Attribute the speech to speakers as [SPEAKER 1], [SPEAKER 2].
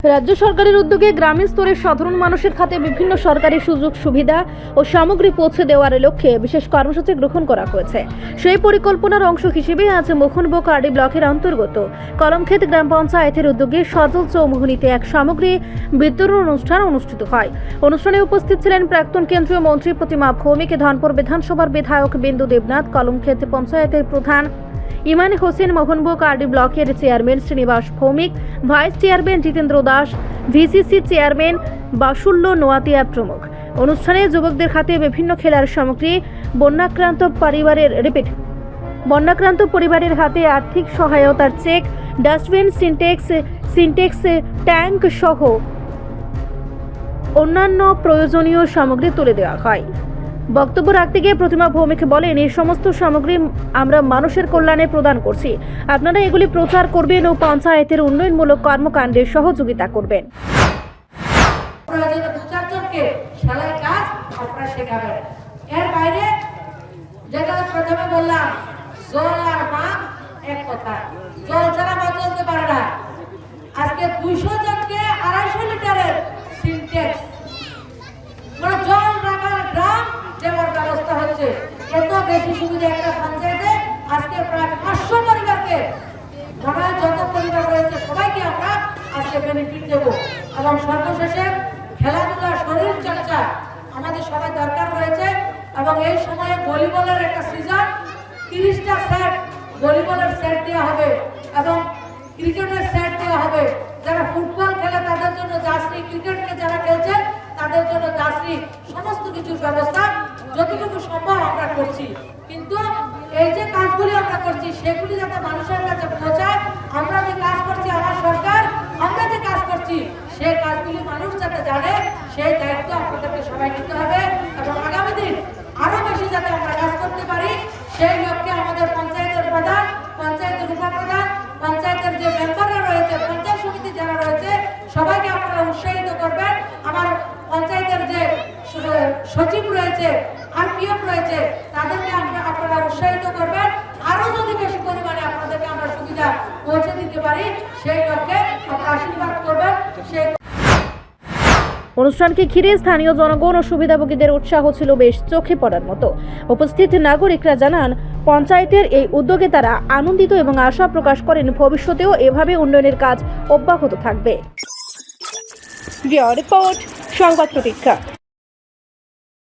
[SPEAKER 1] রাজ্য সরকারের উদ্যোগে গ্রামীণ স্তরের সাধারণ মানুষের খাতে বিভিন্ন সরকারি সুযোগ সুবিধা ও সামগ্রী পৌঁছে দেওয়ার লক্ষ্যে বিশেষ কর্মসূচি গ্রহণ করা হয়েছে। সেই পরিকল্পনার অংশ হিসেবে আজ মোহনবো কার্ডি ব্লকের অন্তর্গত কলমক্ষেত গ্রাম পঞ্চায়েতের উদ্যোগে সজল চৌমুহনীতে এক সামগ্রী বিতরণ অনুষ্ঠান অনুষ্ঠিত হয়। অনুষ্ঠানে উপস্থিত ছিলেন প্রাক্তন কেন্দ্রীয় মন্ত্রী প্রতিমা ভৌমিক, ধনপুর বিধানসভার বিধায়ক বিন্দু দেবনাথ, কলমক্ষেত পঞ্চায়েতের প্রধান ইমান হোসেন, মোহনবো কার্ডি ব্লকের chairman Srinivas Bhowmik, vice chairman Jitendra Das, VCC chairman বাসুল্য নোয়াতিয়া প্রমুখ। অনুষ্ঠানে যুবকদের হাতে বিভিন্ন খেলার সামগ্রী, বন্যাক্রান্ত পরিবারের হাতে আর্থিক সহায়তার চেক, ডাস্টবিন, সিনটেক্স ট্যাঙ্ক সহ অন্যান্য প্রয়োজনীয় সামগ্রী তুলে দেওয়া হয়। বক্তব্য রাখতে গিয়ে প্রতিমা ভৌমিক বলেন, এই সমস্ত সামগ্রী আমরা মানুষের কল্যাণে প্রদান করছি। আপনারা এগুলি প্রচার করবেন ও পঞ্চায়েতের উন্নয়নমূলক কর্মকাণ্ডে সহযোগিতা করবেন।
[SPEAKER 2] এর বাইরে যেটা প্রথমে বললাম, জল আর মা এক কথা, জল ছাড়া মা চলতে পারে না। আজকে 200 জনকে 250 লিটারের সিনটেক্স মানে জল রাখার ড্রাম দেওয়ার ব্যবস্থা হচ্ছে। এত বেশি সুবিধা একটা পঞ্চায়েতে আজকে প্রায় 500 পরিবারকে, যারা যত পরিবার রয়েছে সবাইকে আমরা আজকে বেনিফিট দেব। এবং সর্বশেষে খেলাধুলা, শরীর চর্চা আমাদের সবাই দরকার রয়েছে। এবং এই সময়ে ভলিবলের একটা সিজন, 30টা সেট ভলিবলের সেট দেওয়া হবে এবং ক্রিকেটের সেট দেওয়া হবে। যারা ফুটবল খেলে তাদের জন্য জার্সি, ক্রিকেটকে যারা খেলছেন তাদের জন্য জার্সি, সমস্ত কিছুর ব্যবস্থা যতটুকু সম্ভব আমরা করছি। কিন্তু এই যে কাজগুলি আমরা করছি সেগুলি যাতে মানুষের কাছে পৌঁছায়, আমরা যে কাজ করছি, আমার সরকার আমরা যে কাজ করছি সেই কাজগুলি মানুষ যাতে জানে, সেই দায়িত্ব আপনাদেরকে সবাই নিতে হবে। এবং আগামী দিন আরো বেশি যাতে আমরা কাজ করতে পারি সেই লক্ষ্যে আমাদের পঞ্চায়েতের প্রধান, পঞ্চায়েতের উপপ্রধান, পঞ্চায়েতের যে মেম্বাররা রয়েছে, পঞ্চায়েত সমিতি যারা রয়েছে সবাইকে আপনারা উৎসাহিত করবেন। আমার পঞ্চায়েতের যে সচিব রয়েছে, আরপিএফ রয়েছে, তাদেরকে আপনারা উৎসাহিত করবেন। আরো যদি বেশি পরিমাণে আপনাদেরকে আমরা সুবিধা পৌঁছে দিতে পারি সেই লক্ষ্যে আপনারা আশীর্বাদ করবেন। সেই
[SPEAKER 1] অনুষ্ঠানকে ঘিরে স্থানীয় জনগণ ও সুবিধাভোগীদের উৎসাহ ছিল বেশ চোখে পড়ার মতো। উপস্থিত নাগরিকরা জানান, পঞ্চায়েতের এই উদ্যোগে তারা আনন্দিত এবং আশা প্রকাশ করেন ভবিষ্যতেও এভাবে উন্নয়নের কাজ অব্যাহত থাকবে। রিপোর্ট, সংবাদ প্রতীক্ষা।